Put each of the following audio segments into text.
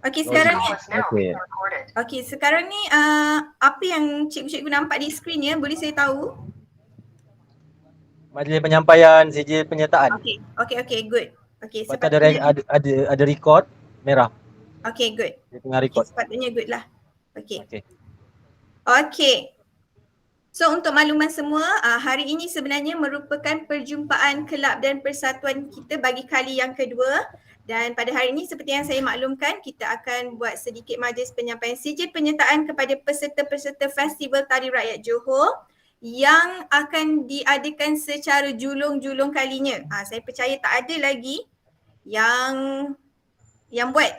Okey, Oh, sekarang ni okey. okey, sekarang ni apa yang cikgu-cikgu nampak di skrin ya? Boleh saya tahu? Majlis penyampaian sijil penyertaan. Okey. Okey, good. Okey, Lepas tu ada sepatutnya ada record merah. okey, good. Dia tengah Okey, record. sepatutnya good lah. Okey. Okey. Okey. So untuk makluman semua, hari ini sebenarnya merupakan perjumpaan kelab dan persatuan kita bagi kali yang kedua. Dan pada hari ini seperti yang saya maklumkan, kita akan buat sedikit majlis penyampaian sijil penyertaan kepada peserta-peserta Festival Tari Rakyat Johor yang akan diadakan secara julung-julung kalinya. Saya percaya tak ada lagi yang buat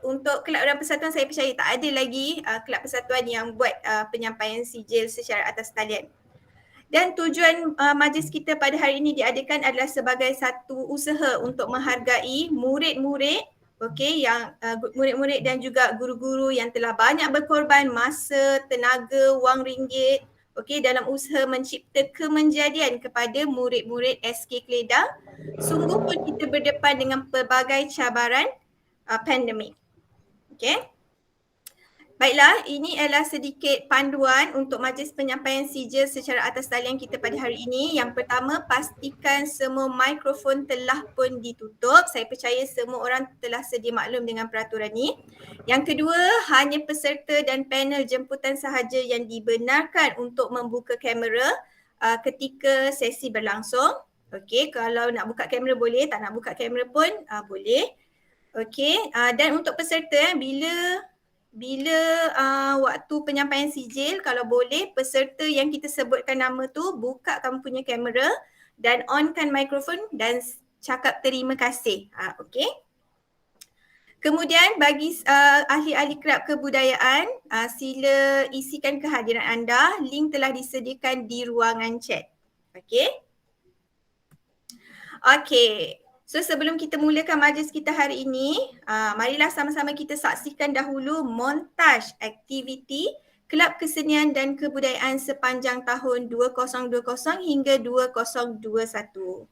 untuk kelab dan persatuan, saya percaya tak ada lagi kelab persatuan yang buat penyampaian sijil secara atas talian. Dan tujuan majlis kita pada hari ini diadakan adalah sebagai satu usaha untuk menghargai murid-murid, yang murid-murid dan juga guru-guru yang telah banyak berkorban masa, tenaga, wang ringgit, dalam usaha mencipta kemenjadian kepada murid-murid SK Keledang. Sungguh pun kita berdepan dengan pelbagai cabaran pandemik. Okey. Baiklah, ini adalah sedikit panduan untuk majlis penyampaian sijil secara atas talian kita pada hari ini. Yang pertama, pastikan semua mikrofon telah pun ditutup. Saya percaya semua orang telah sedia maklum dengan peraturan ini. Yang kedua, hanya peserta dan panel jemputan sahaja yang dibenarkan untuk membuka kamera ketika sesi berlangsung. Okey, kalau nak buka kamera boleh, tak nak buka kamera pun boleh. Okey, dan untuk peserta bila waktu penyampaian sijil, kalau boleh peserta yang kita sebutkan nama tu buka kamu punya kamera dan onkan mikrofon dan cakap terima kasih. Okey. Kemudian bagi ahli-ahli kelab kebudayaan, sila isikan kehadiran anda. Link telah disediakan di ruangan chat. Okey. Okey. So sebelum kita mulakan majlis kita hari ini, marilah sama-sama kita saksikan dahulu montaj aktiviti Kelab Kesenian dan Kebudayaan sepanjang tahun 2020 hingga 2021.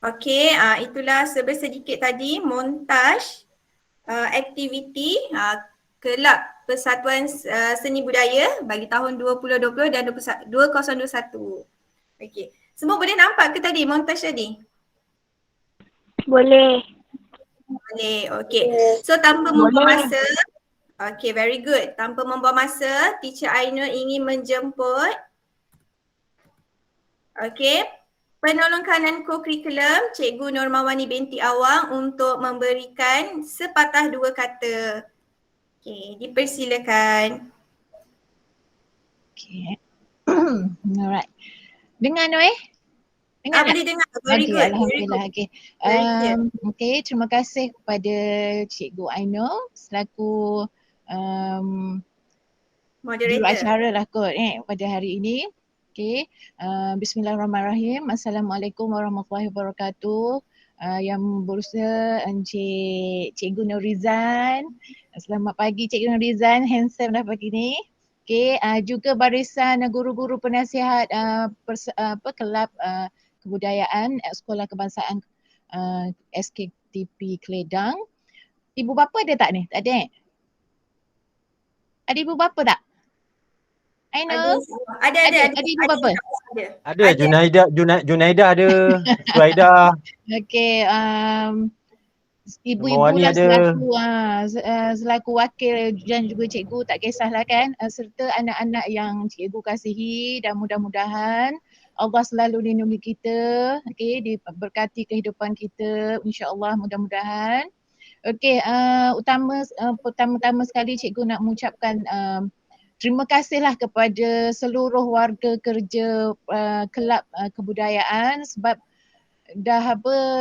Okey, itulah sedikit tadi montaj aktiviti Kelab Persatuan Seni Budaya bagi tahun 2020 dan 2021. Okey. Semua boleh nampak ke tadi montaj tadi? Boleh. Boleh. Okey. So tanpa membuang masa, okey, very good. Tanpa membuang masa, Teacher Ainul ingin menjemput penolong kanan co-curriculum Cikgu Normawani binti Awang untuk memberikan sepatah dua kata. Okey, dipersilakan. Okay. Alright. Dengar no Dengar tak? Boleh dengar. Very Okay, good. Alhamdulillah. Okay. Very clear. Okay, terima kasih kepada Cikgu Ainul selaku Moderator. juruacara lah kot pada hari ini. Okay. Bismillahirrahmanirrahim. Assalamualaikum warahmatullahi wabarakatuh. Yang berusaha Cikgu Nurizan. Selamat pagi Cikgu Nurizan, handsome dah pagi ni. Okay, juga barisan guru-guru penasihat kelab kebudayaan Sekolah Kebangsaan SKTP Keledang. Ibu bapa ada tak ni? Tak ada Ada ibu bapa tak? Ainul? Ada. Ada ibu bapa? Ada. Junaidah ada. Suhaida. Okey, ibu-ibu Normawani lah ada. selaku wakil dan juga cikgu, tak kisahlah kan, serta anak-anak yang cikgu kasihi, dan mudah-mudahan Allah selalu lindungi kita, diberkati kehidupan kita, insya-Allah, mudah-mudahan. Okey, pertama-tama sekali cikgu nak mengucapkan terima kasihlah kepada seluruh warga kerja kelab kebudayaan sebab dah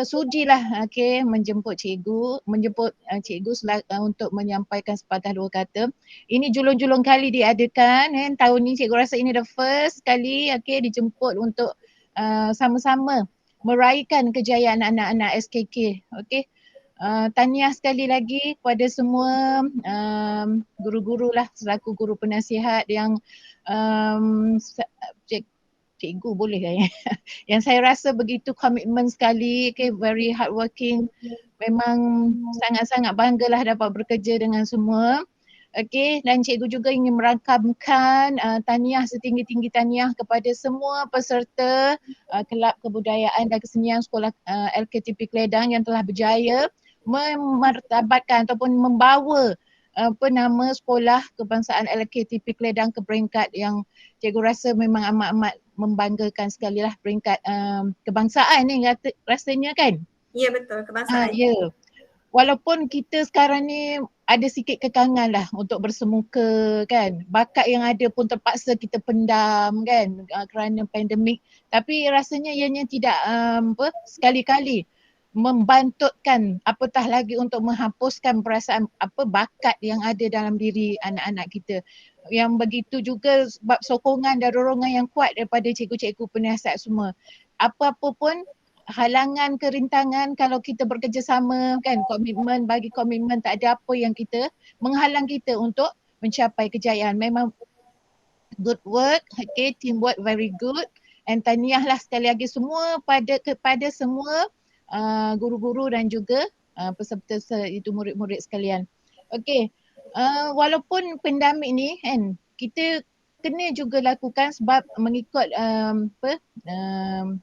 sudilah menjemput cikgu untuk menyampaikan sepatah dua kata. Ini julung-julung kali diadakan tahun ni, cikgu rasa ini the first kali dijemput untuk sama-sama meraihkan kejayaan anak-anak SKK. Tahniah sekali lagi kepada semua guru-guru lah selaku guru penasihat yang cikgu boleh kan yang saya rasa begitu komitmen sekali, very hardworking. Memang sangat-sangat banggalah dapat bekerja dengan semua. Dan cikgu juga ingin merakamkan tahniah, setinggi-tinggi tahniah kepada semua peserta kelab kebudayaan dan kesenian Sekolah LKTP Keledang yang telah berjaya memartabatkan ataupun membawa nama Sekolah Kebangsaan LKTP Keledang ke peringkat yang cikgu rasa memang amat-amat membanggakan sekali lah, peringkat kebangsaan ni rasanya kan? Ya, betul, kebangsaan. Ya. Walaupun kita sekarang ni ada sikit kekangan lah untuk bersemuka kan, bakat yang ada pun terpaksa kita pendam kan kerana pandemik, tapi rasanya ianya tidak sekali-kali membantutkan, apatah lagi untuk menghapuskan perasaan bakat yang ada dalam diri anak-anak kita. Yang begitu juga sebab sokongan dan dorongan yang kuat daripada cikgu-cikgu penasihat semua. Apa-apa pun halangan, kerintangan, kalau kita bekerjasama kan, bagi komitmen, tak ada apa yang kita menghalang kita untuk mencapai kejayaan. Memang good work, teamwork very good, and tahniahlah sekali lagi semua kepada semua guru-guru dan juga peserta itu murid-murid sekalian. Walaupun pandemik ni kan, kita kena juga lakukan sebab mengikut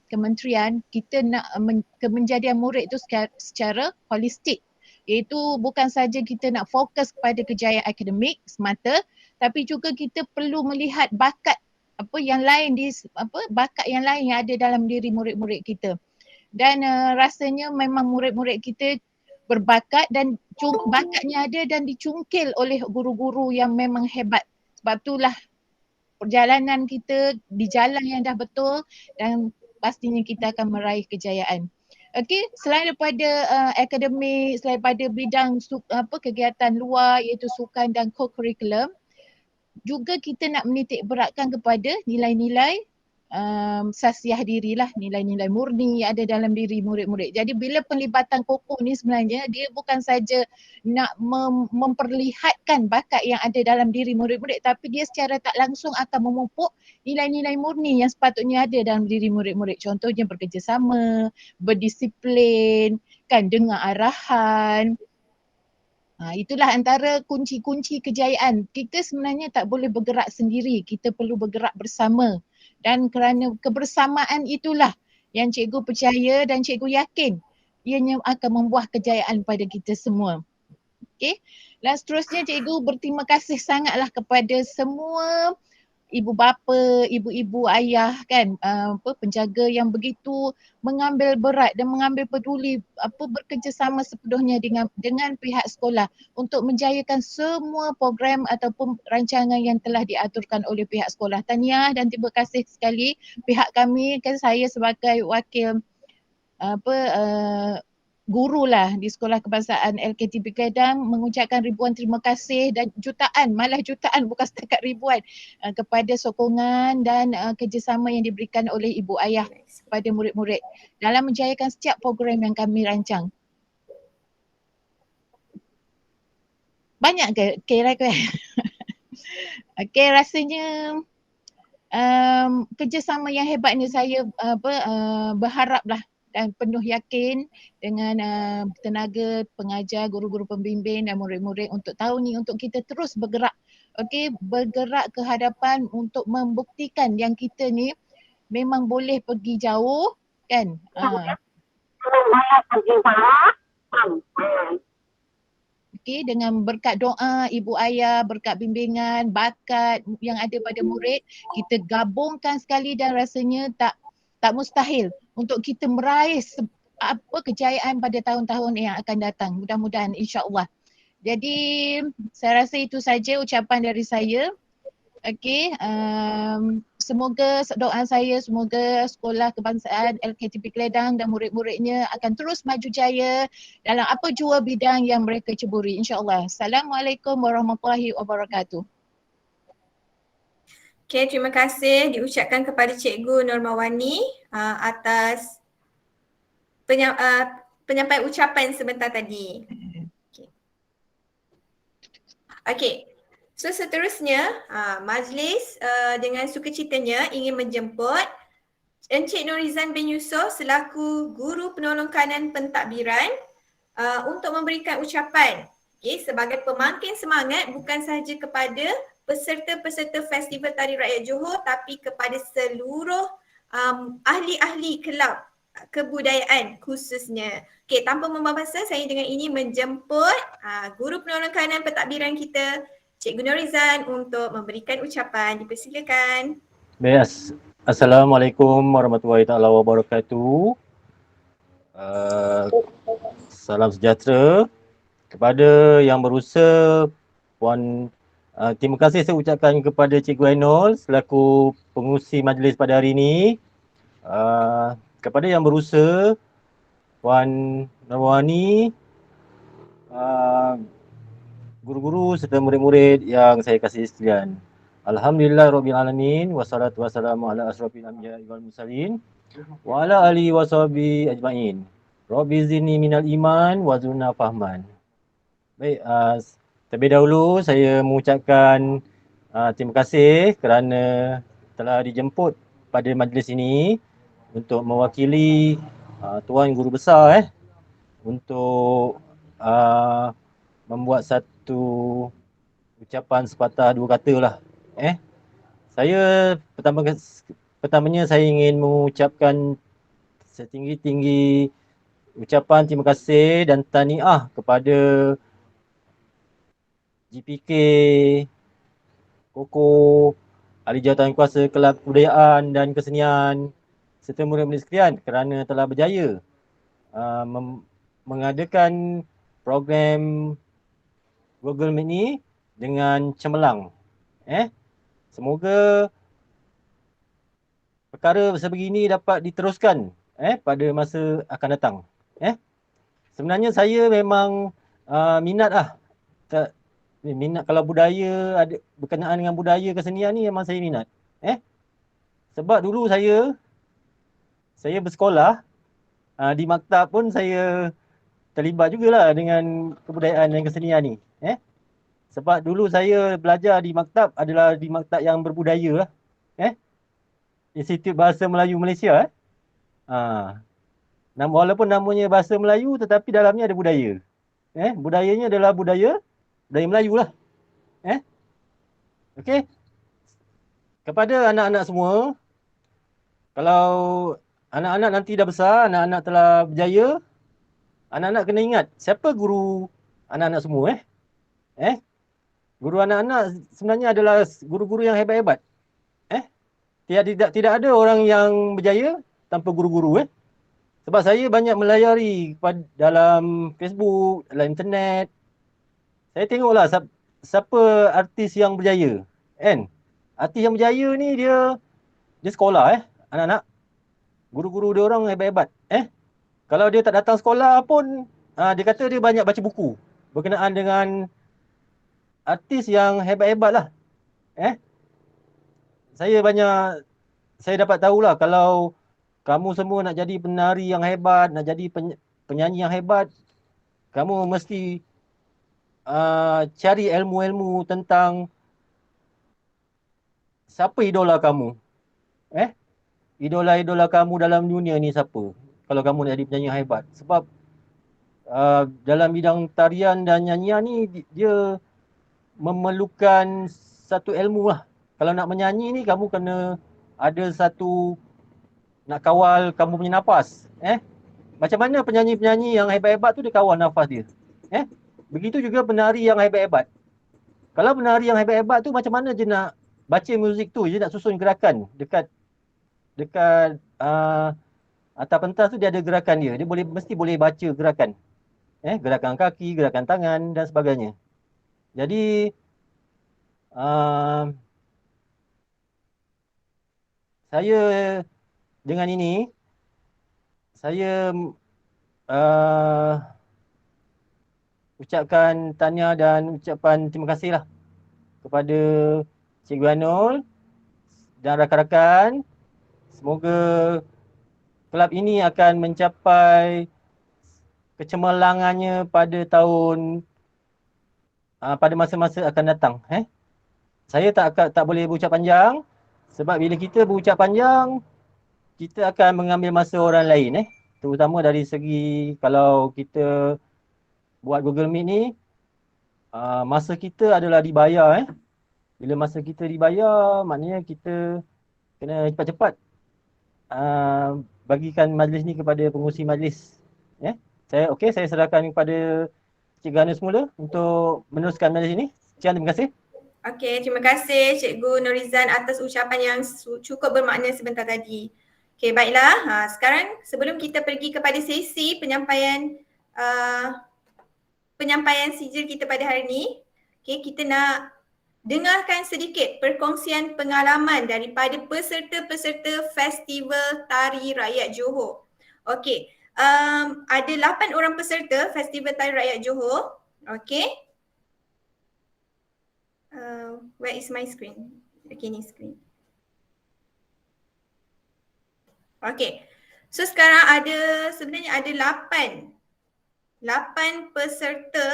kementerian, kita nak kemenjadian murid tu secara holistik, iaitu bukan saja kita nak fokus kepada kejayaan akademik semata, tapi juga kita perlu melihat bakat yang lain bakat yang lain yang ada dalam diri murid-murid kita. Dan rasanya memang murid-murid kita berbakat dan bakatnya ada dan dicungkil oleh guru-guru yang memang hebat. Sebab itulah perjalanan kita di jalan yang dah betul dan pastinya kita akan meraih kejayaan. Selain daripada akademik, selain daripada bidang kegiatan luar iaitu sukan dan co-curriculum, juga kita nak menitik beratkan kepada nilai-nilai sasiah dirilah, nilai-nilai murni ada dalam diri murid-murid. Jadi bila penlibatan kokoh ni sebenarnya dia bukan saja nak memperlihatkan bakat yang ada dalam diri murid-murid, tapi dia secara tak langsung akan memupuk nilai-nilai murni yang sepatutnya ada dalam diri murid-murid. Contohnya bekerjasama, berdisiplin, kan, dengar arahan. Itulah antara kunci-kunci kejayaan. Kita sebenarnya tak boleh bergerak sendiri, kita perlu bergerak bersama Dan kerana kebersamaan itulah yang cikgu percaya dan cikgu yakin ianya akan membuah kejayaan pada kita semua. Okey. Dan seterusnya cikgu berterima kasih sangatlah kepada semua ibu bapa, ibu-ibu ayah kan, penjaga yang begitu mengambil berat dan mengambil peduli bekerjasama sepenuhnya dengan pihak sekolah untuk menjayakan semua program ataupun rancangan yang telah diaturkan oleh pihak sekolah. Tahniah dan terima kasih sekali pihak kami, kan saya sebagai wakil guru lah di Sekolah Kebangsaan LKTP Kedah mengucapkan ribuan terima kasih dan jutaan, malah jutaan bukan setakat ribuan kepada sokongan dan kerjasama yang diberikan oleh ibu ayah kepada murid-murid dalam menjayakan setiap program yang kami rancang. Banyak ke kira-kira? Okey, rasanya kerjasama yang hebat ni saya berharaplah dan penuh yakin dengan tenaga pengajar, guru-guru pembimbing dan murid-murid untuk tahun ni untuk kita terus bergerak. Okey, bergerak ke hadapan untuk membuktikan yang kita ni memang boleh pergi jauh kan. Okey, dengan berkat doa ibu ayah, berkat bimbingan, bakat yang ada pada murid, kita gabungkan sekali dan rasanya tak mustahil untuk kita meraih kejayaan pada tahun-tahun yang akan datang. Mudah-mudahan insya-Allah. Jadi saya rasa itu saja ucapan dari saya. Okey, semoga doa saya semoga Sekolah Kebangsaan LKTP Keledang dan murid-muridnya akan terus maju jaya dalam apa jua bidang yang mereka ceburi insya-Allah. Assalamualaikum warahmatullahi wabarakatuh. Okay, terima kasih diucapkan kepada Cikgu Normawani atas penyampaian ucapan sebentar tadi. Okay. So seterusnya, majlis dengan sukacitanya ingin menjemput Encik Norizan bin Yusof selaku Guru Penolong Kanan Pentadbiran untuk memberikan ucapan sebagai pemangkin semangat bukan sahaja kepada peserta-peserta Festival Tari Rakyat Johor tapi kepada seluruh ahli-ahli kelab kebudayaan khususnya. Okey, tanpa membuang masa, saya dengan ini menjemput Guru Penolong Kanan Pentadbiran kita, Cikgu Norizan untuk memberikan ucapan. Dipersilakan. Baik, Assalamualaikum warahmatullahi taala wabarakatuh. Salam sejahtera kepada yang berusaha, Puan. Terima kasih saya ucapkan kepada Cikgu Ainul selaku pengurusi majlis pada hari ini. Kepada yang berusaha, Puan Narwani, guru-guru serta murid-murid yang saya kasih sekalian. Alhamdulillahirrabbilalamin, wassalatu wassalamu ala asrafil anbiya'i wal mursalin wa ala alihi wa sahbihi ajma'in. Rabbi zidni minal iman wa zidna fahman. Baik, terlebih dahulu saya mengucapkan terima kasih kerana telah dijemput pada majlis ini untuk mewakili Tuan Guru Besar untuk membuat satu ucapan sepatah dua kata lah. Saya pertamanya saya ingin mengucapkan setinggi-tinggi ucapan terima kasih dan tahniah kepada GPK, Koko, Ahli Jawatankuasa Kelab Kebudayaan dan Kesenian serta murid-murid sekalian kerana telah berjaya mengadakan program Google Meet ni dengan cemerlang. Semoga perkara sebegini dapat diteruskan pada masa akan datang. Sebenarnya saya memang minat minat kalau budaya ada berkenaan dengan budaya kesenian ni memang saya minat. Sebab dulu saya bersekolah di maktab pun saya terlibat jugalah dengan kebudayaan dan kesenian ni. Sebab dulu saya belajar di maktab adalah di maktab yang berbudaya lah. Institut Bahasa Melayu Malaysia. Walaupun namanya Bahasa Melayu tetapi dalamnya ada budaya. Budayanya adalah budaya Melayu lah. Okey. Kepada anak-anak semua, Kalau anak-anak nanti dah besar, anak-anak telah berjaya, anak-anak kena ingat siapa guru anak-anak semua Guru anak-anak sebenarnya adalah guru-guru yang hebat-hebat. Tidak ada orang yang berjaya tanpa guru-guru Sebab saya banyak melayari dalam Facebook, dalam internet. Saya tengoklah siapa artis yang berjaya. Kan? Artis yang berjaya ni dia sekolah anak-anak. Guru-guru dia orang hebat-hebat. Kalau dia tak datang sekolah pun dia kata dia banyak baca buku berkenaan dengan artis yang hebat-hebat lah. Saya dapat tahulah kalau kamu semua nak jadi penari yang hebat, nak jadi penyanyi yang hebat, kamu mesti cari ilmu-ilmu tentang siapa idola kamu. Idola-idola kamu dalam dunia ni siapa? Kalau kamu nak jadi penyanyi yang hebat. Sebab dalam bidang tarian dan nyanyian ni dia memerlukan satu ilmu lah. Kalau nak menyanyi ni kamu kena ada satu nak kawal kamu punya nafas. Macam mana penyanyi-penyanyi yang hebat-hebat tu dia kawal nafas dia. Begitu juga penari yang hebat-hebat. Kalau penari yang hebat-hebat tu macam mana dia nak baca muzik tu, dia nak susun gerakan dekat atas pentas tu dia ada gerakan dia. Dia mesti boleh baca gerakan. Gerakan kaki, gerakan tangan dan sebagainya. Jadi saya dengan ini saya ucapkan tahniah dan ucapan terima kasihlah kepada Cikgu Anul dan rakan-rakan. Semoga kelab ini akan mencapai kecemerlangannya pada pada masa-masa akan datang. Saya tak boleh berucap panjang sebab bila kita berucap panjang kita akan mengambil masa orang lain terutama dari segi kalau kita buat Google Meet ni masa kita adalah dibayar Bila masa kita dibayar maknanya kita kena cepat-cepat bagikan majlis ni kepada pengurusi majlis. Saya serahkan kepada Cikgu Ana semula untuk meneruskan majlis ini. Sekian, terima kasih. Okey, terima kasih Cikgu Nurizan atas ucapan yang cukup bermakna sebentar tadi. Okey, baiklah. Sekarang sebelum kita pergi kepada sesi penyampaian sijil kita pada hari ini, kita nak dengarkan sedikit perkongsian pengalaman daripada peserta-peserta Festival Tari Rakyat Johor. Okey, ada 8 orang peserta Festival Tari Rakyat Johor. Okey. Where is my screen? Okay, ni screen. Okay. So sekarang sebenarnya ada 8 peserta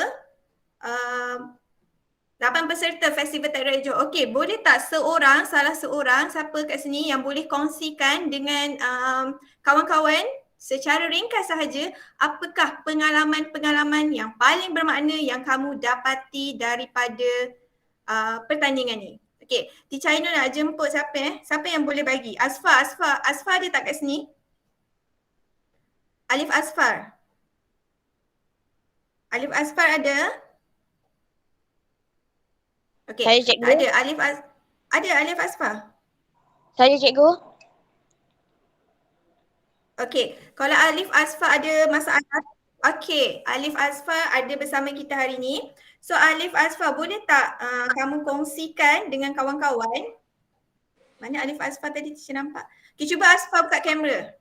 8 peserta Festival Tari Rakyat Johor. Okay, boleh tak salah seorang siapa kat sini yang boleh kongsikan dengan kawan-kawan secara ringkas sahaja apakah pengalaman-pengalaman yang paling bermakna yang kamu dapati daripada pertandingan ni. Okey, Teacher Ainul nak jemput siapa Siapa yang boleh bagi? Asfar ada tak kat sini? Alif Asfar ada? Okey. Saya, Cikgu. Ada Alif Asfar? Saya, Cikgu. Okey, kalau Alif Asfar ada masalah. Okey, Alif Asfar ada bersama kita hari ini. So Alif Asfar, boleh tak kamu kongsikan dengan kawan-kawan? Mana Alif Asfar tadi teacher nampak? Okay, cuba Asfar buka kamera.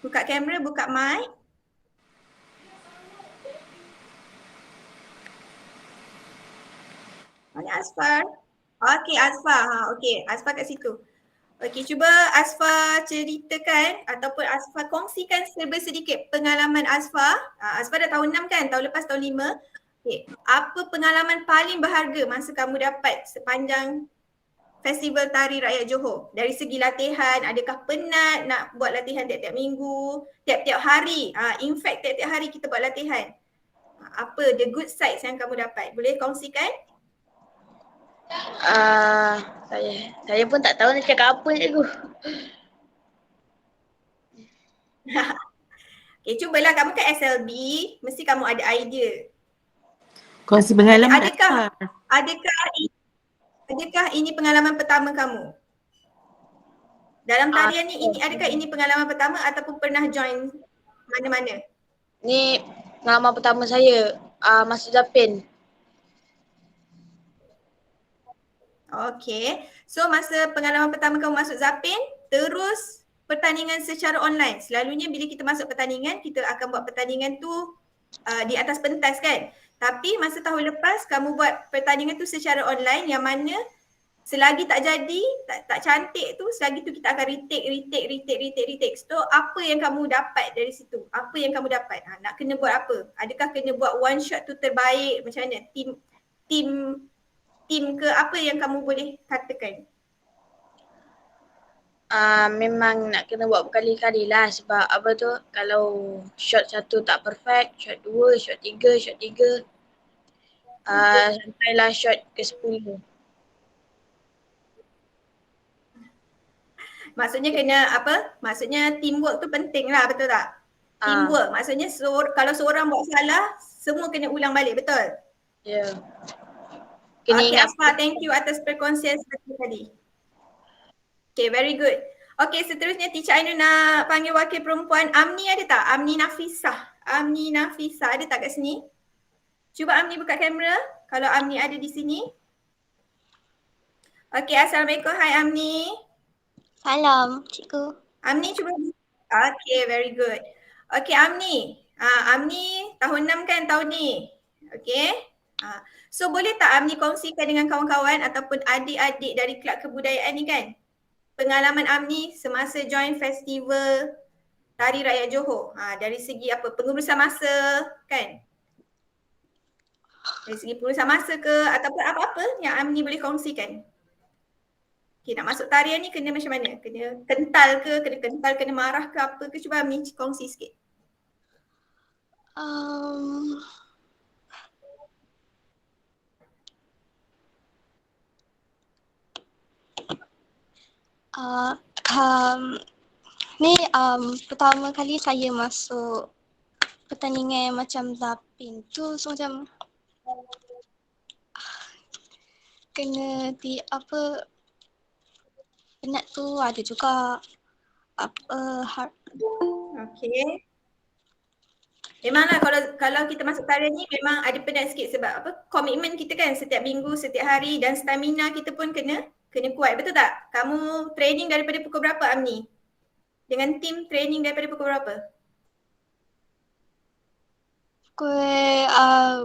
Buka kamera, buka mic. Mana Asfar? Okey, Asfar. Okey, Asfar kat situ. Okey, cuba Asfar ceritakan ataupun Asfar kongsikan serba sedikit pengalaman Asfar. Asfar dah tahun 6 kan? Tahun lepas tahun 5. Okey, apa pengalaman paling berharga masa kamu dapat sepanjang Festival Tari Rakyat Johor? Dari segi latihan, adakah penat nak buat latihan tiap-tiap minggu, tiap-tiap hari? In fact, tiap-tiap hari kita buat latihan. Apa the good sides yang kamu dapat? Boleh kongsikan? Saya pun tak tahu nak cakap apa cikgu. Okay, cubalah kamu kan SLB, mesti kamu ada idea. Kongsi pengalaman Adakah apa? adakah ini pengalaman pertama kamu? Dalam tarian ni adakah ini pengalaman pertama ataupun pernah join mana-mana? Ni pengalaman pertama saya masuk Zapin. Okay. So masa pengalaman pertama kamu masuk Zapin, terus pertandingan secara online. Selalunya bila kita masuk pertandingan, kita akan buat pertandingan tu di atas pentas kan. Tapi masa tahun lepas kamu buat pertandingan tu secara online yang mana selagi tak jadi, tak cantik tu, selagi tu kita akan retake. So apa yang kamu dapat dari situ? Apa yang kamu dapat? Nak kena buat apa? Adakah kena buat one shot tu terbaik? Macam mana? Tim ke apa yang kamu boleh katakan? Memang nak kena buat berkali-kali lah sebab apa tu kalau shot satu tak perfect, shot dua, shot tiga, sampailah shot ke-10. Maksudnya kena apa? Maksudnya teamwork tu penting lah, betul tak? Teamwork, maksudnya kalau seorang buat salah, semua kena ulang balik, betul? Ya. Okay, Afar, thank you atas perkongsian tadi. Okay, very good. Okay, seterusnya Teacher Ainul nak panggil wakil perempuan. Amni ada tak? Amni Nafisah ada tak kat sini? Cuba Amni buka kamera kalau Amni ada di sini. Okay, Assalamualaikum. Hai Amni. Salam, cikgu. Amni cuba. Okay, very good. Okay, Amni. Amni tahun 6 kan tahun ni? Okay. So boleh tak Amni kongsikan dengan kawan-kawan ataupun adik-adik dari kelab kebudayaan ni kan? Pengalaman Amni semasa join festival Tari Rakyat Johor. Dari segi apa? Pengurusan masa kan? Dari segi pengurusan masa ke ataupun apa-apa yang Amni boleh kongsikan. Okay, nak masuk tarian ni kena macam mana? Kena kental ke? Kena marah ke apa ke? Cuba Amni kongsi sikit. Ni pertama kali saya masuk pertandingan macam Zapin tu, so macam kena penat tu ada juga Okay. Memanglah kalau kita masuk tarian ni memang ada penat sikit sebab apa? Komitmen kita kan setiap minggu, setiap hari dan stamina kita pun kena kuat, betul tak? Kamu training daripada pukul berapa Amni? Dengan tim training daripada pukul berapa?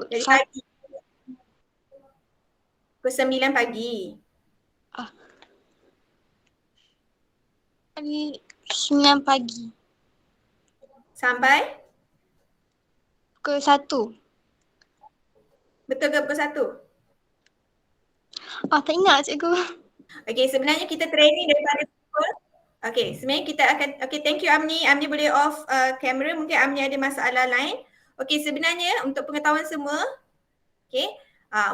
Dari pagi. Pukul 9 pagi. Pagi 9 pagi. Sampai? Pukul 1. Betul ke pukul 1? Tak ingat cikgu. Okay, sebenarnya kita training daripada pukul. Okay, sebenarnya kita akan, okay, thank you Amni. Amni boleh off kamera, mungkin Amni ada masalah lain. Okay, sebenarnya untuk pengetahuan semua, okay,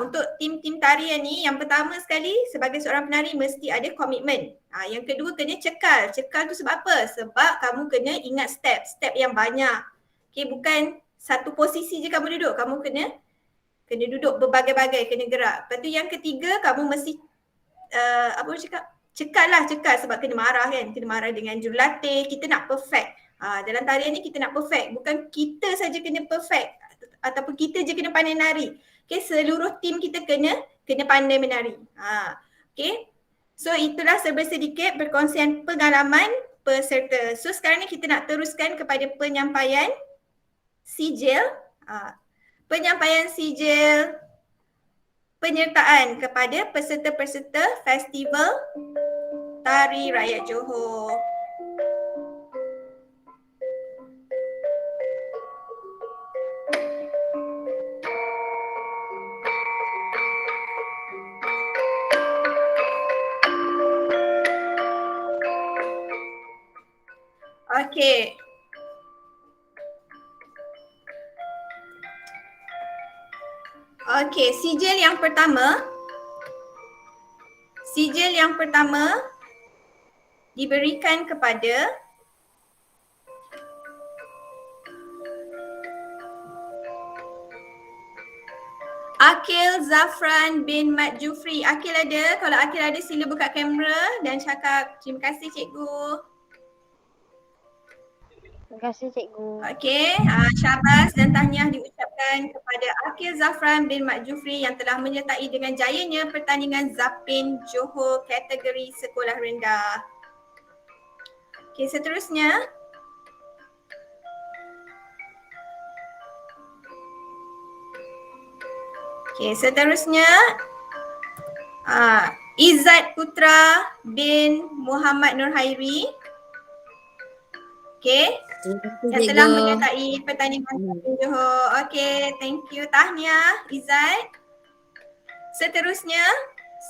untuk tim-tim tarian ni yang pertama sekali sebagai seorang penari mesti ada komitmen. Yang kedua kena cekal. Cekal tu sebab apa? Sebab kamu kena ingat step yang banyak. Okay, bukan satu posisi je kamu duduk. Kamu kena duduk berbagai-bagai, kena gerak. Lepas tu yang ketiga kamu mesti cekal sebab kena marah kan. Kena marah dengan jurulatih. Kita nak perfect. Dalam tarian ni kita nak perfect. Bukan kita saja kena perfect ataupun kita je kena pandai nari. Okay, seluruh tim kita kena pandai menari. Okay. So itulah sedikit perkongsian pengalaman peserta. So sekarang ni kita nak teruskan kepada penyampaian sijil. Penyampaian sijil penyertaan kepada peserta-peserta Festival Tari Rakyat Johor. Okey. Okey, sijil yang pertama Sijil yang pertama diberikan kepada Akil Zafran bin Mat Jufri. Akil ada? Kalau Akil ada sila buka kamera dan cakap terima kasih cikgu. Terima kasih cikgu. Okey, syabas dan tahniah diucapkan kepada Akil Zafran bin Mat Jufri yang telah menyertai dengan jayanya pertandingan Zapin Johor kategori sekolah rendah. Okey, seterusnya Izzat Putra bin Muhammad Nur Hairi. Okey, yang telah menyertai pertandingan Zapin Johor. Okey, thank you. Tahniah Izzat. Seterusnya,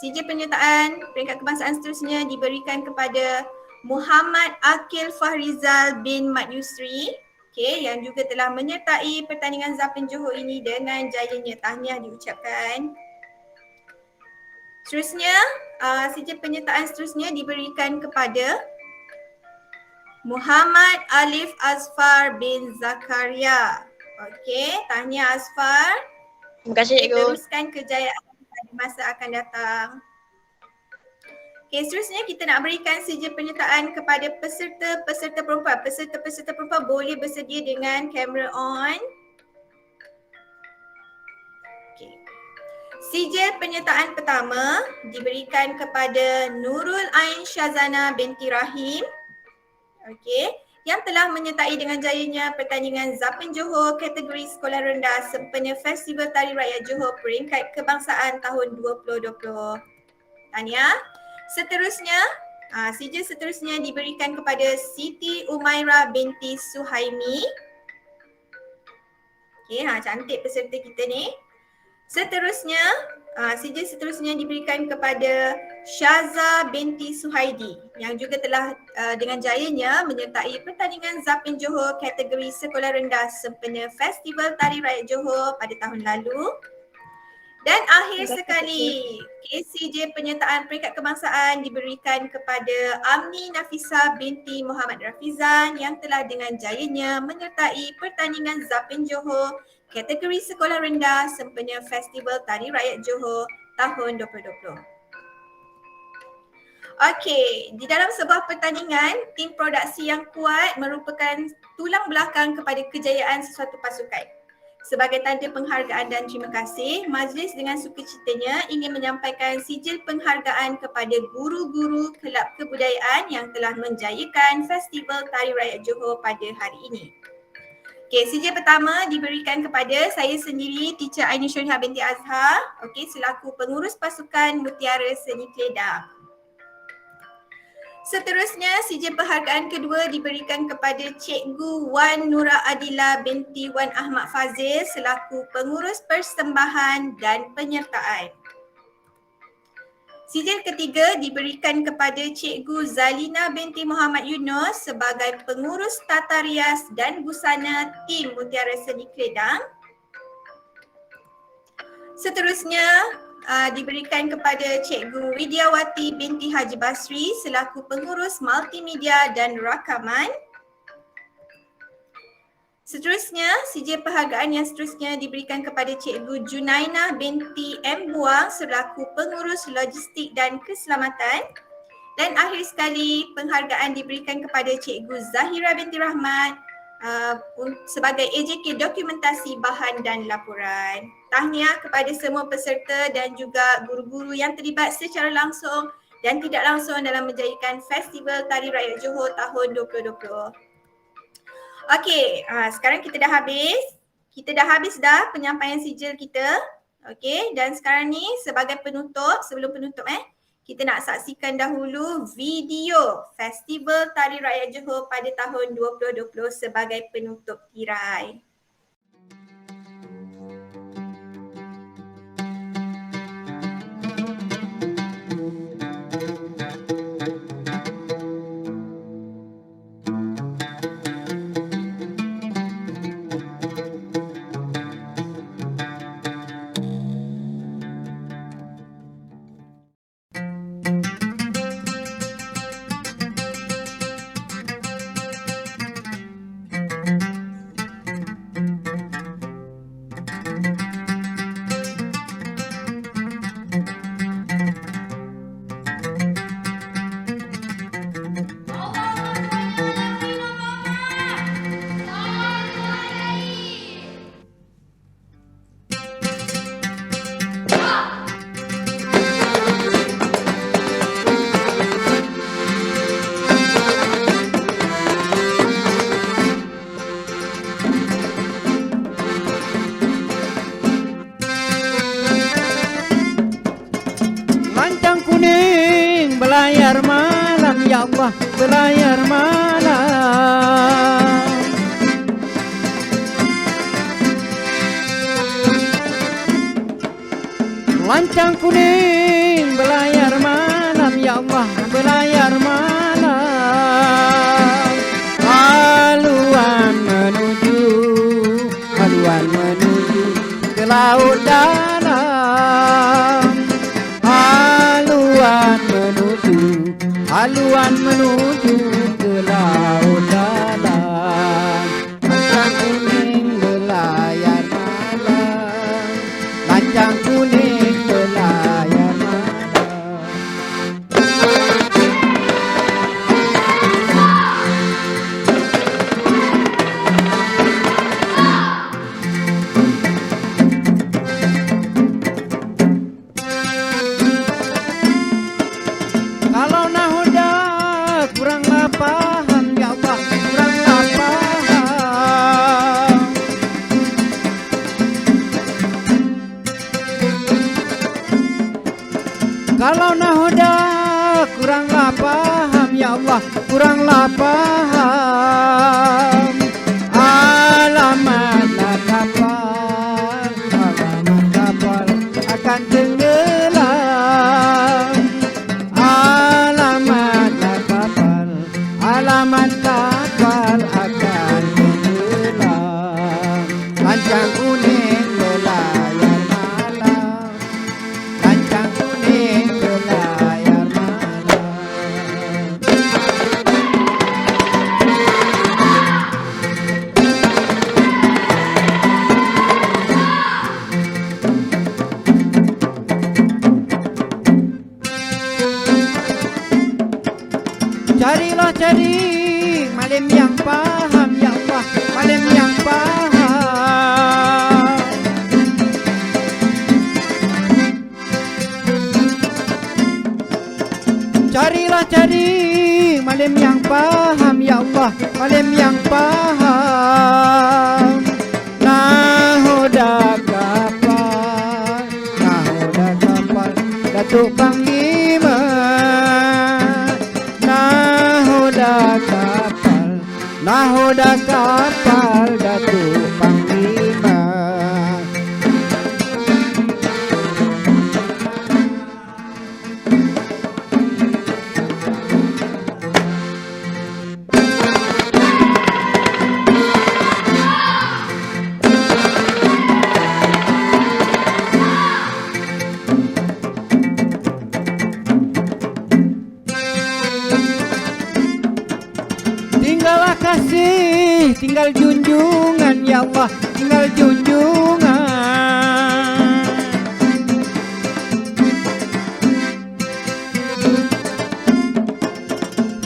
sijil penyertaan peringkat kebangsaan seterusnya diberikan kepada Muhammad Akil Fahrizal bin Mat Yusri. Okey, yang juga telah menyertai pertandingan Zapin Johor ini dengan jayanya. Tahniah diucapkan. Seterusnya, sijil penyertaan seterusnya diberikan kepada Muhammad Alif Azfar bin Zakaria. Okey, tahniah Azfar. Terima kasih cikgu. Teruskan kejayaan pada masa akan datang. Okey, seterusnya kita nak berikan sijil penyertaan kepada peserta perempuan. Peserta perempuan boleh bersedia dengan kamera on. Okey. Sijil penyertaan pertama diberikan kepada Nurul Ain Syazana binti Rahim. Okey, yang telah menyertai dengan jayanya pertandingan Zapin Johor kategori sekolah rendah sempena Festival Tari Rakyat Johor peringkat kebangsaan tahun 2020. Tahniah. Seterusnya, sijil seterusnya diberikan kepada Siti Umairah binti Suhaimi. Okey, cantik peserta kita ni. Seterusnya, sijil seterusnya diberikan kepada Syaza binti Suhaidi yang juga telah dengan jayanya menyertai pertandingan Zapin Johor kategori sekolah rendah sempena Festival Tari Rakyat Johor pada tahun lalu. Dan akhir sekali, sijil penyertaan peringkat kebangsaan diberikan kepada Amni Nafisa binti Muhammad Rafizan yang telah dengan jayanya menyertai pertandingan Zapin Johor kategori sekolah rendah sempena Festival Tari Rakyat Johor tahun 2020. Okey, di dalam sebuah pertandingan, tim produksi yang kuat merupakan tulang belakang kepada kejayaan sesuatu pasukan. Sebagai tanda penghargaan dan terima kasih, majlis dengan sukacitanya ingin menyampaikan sijil penghargaan kepada guru-guru kelab kebudayaan yang telah menjayakan Festival Tari Rakyat Johor pada hari ini. Okey, sijil pertama diberikan kepada saya sendiri, Teacher Aini Syurihah binti Azhar, okey, selaku pengurus pasukan Mutiara Seni Kedah. Seterusnya, sijil penghargaan kedua diberikan kepada Cikgu Wan Nura Adila binti Wan Ahmad Fazil selaku pengurus persembahan dan penyertaan. Sijil ketiga diberikan kepada Cikgu Zalina binti Muhammad Yunus sebagai pengurus tata rias dan busana tim Mutiara Seni Kedah. Seterusnya, diberikan kepada Cikgu Widyawati binti Haji Basri selaku pengurus multimedia dan rakaman. Seterusnya, sijil penghargaan yang seterusnya diberikan kepada Cikgu Junainah binti M. Buang selaku pengurus logistik dan keselamatan. Dan akhir sekali, penghargaan diberikan kepada Cikgu Zahira binti Rahmat sebagai AJK dokumentasi bahan dan laporan. Tahniah kepada semua peserta dan juga guru-guru yang terlibat secara langsung dan tidak langsung dalam menjayakan Festival Tari Rakyat Johor tahun 2020. Okey, sekarang kita dah habis. Kita dah habis dah penyampaian sijil kita. Okey, dan sekarang ni sebagai penutup, sebelum penutup kita nak saksikan dahulu video Festival Tari Rakyat Johor pada tahun 2020 sebagai penutup tirai. ya Allah belayar malam. Lancang kuning belayar malam ya Allah belayar malam. Haluan menuju ke laut dalam. Haluan menuju ke laut dalam. Lancang kuning belayar malam. Lancang kuning belayar malam. Kalau nahoda kuranglah paham ya Allah, kuranglah paham. Kalau nahoda kuranglah paham ya Allah, kuranglah paham. Alamat kapal akan tenggelam. Alamat kapal akan tenggelam. Lancang kuning belayar malam. Lancang kuning belayar malam. Carilah cari malam yang paham ya Allah, malam yang paham. Carilah cari malam yang paham ya Allah, malam yang paham. Nahoda kapal Datuk Panglima. Nahoda kapal Datuk Panglima. Tinggallah kasih, tinggal junjungan ya Allah, tinggal junjungan.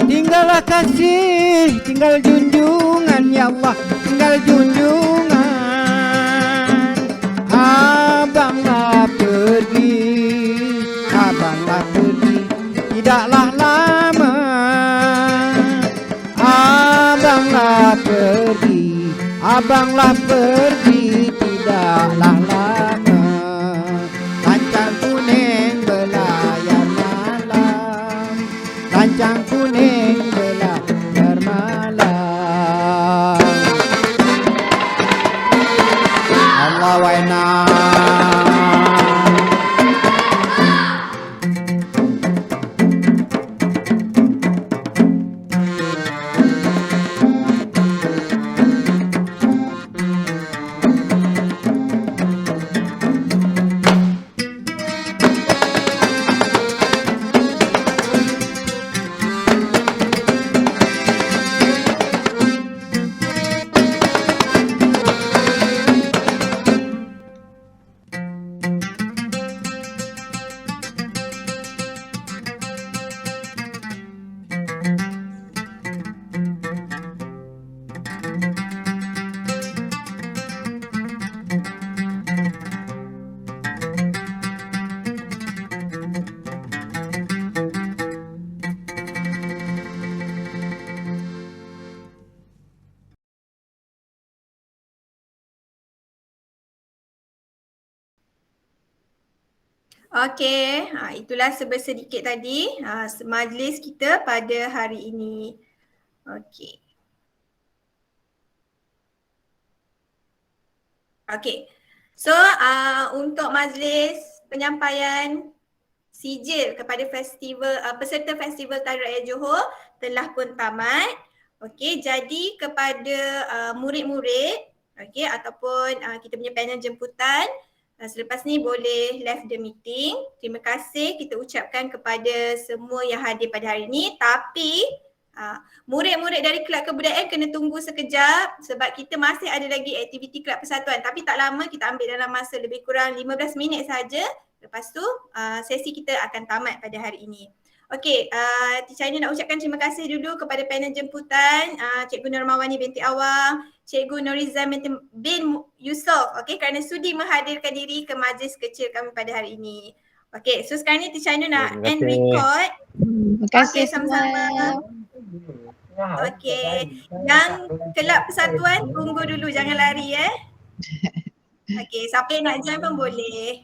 Tinggallah kasih, tinggal junjungan ya Allah, tinggal junjungan. Abanglah pergi, tidaklah lama. Abanglah pergi, tidaklah lama. Lancang kuning belayar malam. Lancang kuning belayar malam. Allah wa'ina. Okey, itulah sedikit tadi majlis kita pada hari ini. Okey. Okey. So, untuk majlis penyampaian sijil kepada peserta Festival Tari Raya Johor telah pun tamat. Okey, jadi kepada murid-murid ataupun kita punya panel jemputan, selepas ni boleh left the meeting. Terima kasih kita ucapkan kepada semua yang hadir pada hari ini. Tapi murid-murid dari Kelab Kebudayaan kena tunggu sekejap sebab kita masih ada lagi aktiviti Kelab Persatuan. Tapi tak lama, kita ambil dalam masa lebih kurang 15 minit saja. Lepas tu sesi kita akan tamat pada hari ini. Okey, Teacher Aina nak ucapkan terima kasih dulu kepada panel jemputan, Cikgu Normawani binti Awang, Cikgu Norizam bin Yusof, kerana sudi menghadirkan diri ke majlis kecil kami pada hari ini. Okey, so sekarang ni Teacher Aina nak end record. Terima kasih sama-sama. Okey, yang Kelab Persatuan tunggu dulu, jangan lari Okey, siapa yang nak join pun boleh.